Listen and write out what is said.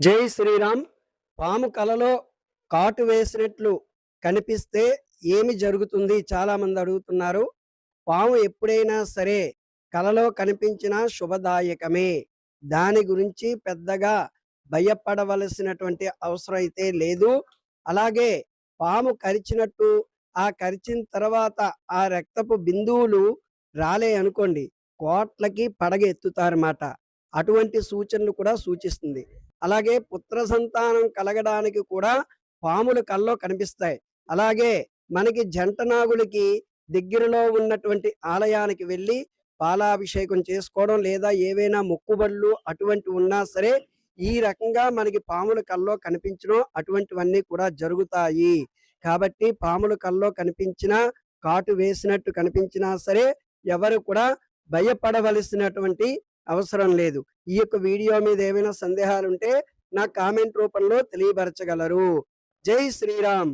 జై శ్రీరామ్. పాము కలలో కాటు వేసినట్లు కనిపిస్తే ఏమి జరుగుతుంది? చాలామంది అడుగుతున్నారు. పాము ఎప్పుడైనా సరే కలలో కనిపించినా శుభదాయకమే. దాని గురించి పెద్దగా భయపడవలసినటువంటి అవసరం అయితే లేదు. అలాగే పాము కరిచినట్టు, ఆ కరిచిన తర్వాత ఆ రక్తపు బిందువులు రాలేయనుకోండి, కోట్లకి పడగ ఎత్తుతారన్నమాట. అటువంటి సూచనలు కూడా సూచిస్తుంది. అలాగే పుత్ర సంతానం కలగడానికి కూడా పాములు కల్లో కనిపిస్తాయి. అలాగే మనకి జంట నాగులకి దగ్గరలో ఉన్నటువంటి ఆలయానికి వెళ్ళి పాలాభిషేకం చేసుకోవడం, లేదా ఏవైనా మొక్కుబడులు అటువంటివి ఉన్నా సరే ఈ రకంగా మనకి పాములు కల్లో కనిపించడం అటువంటివన్నీ కూడా జరుగుతాయి. కాబట్టి పాములు కల్లో కనిపించినా, కాటు వేసినట్టు కనిపించినా సరే ఎవరు కూడా భయపడవలసినటువంటి అవసరం లేదు. ఈ యొక్క వీడియో మీద ఏమైనా సందేహాలుంటే నాకు కామెంట్ రూపంలో తెలియపరచగలరు. జై శ్రీరామ్.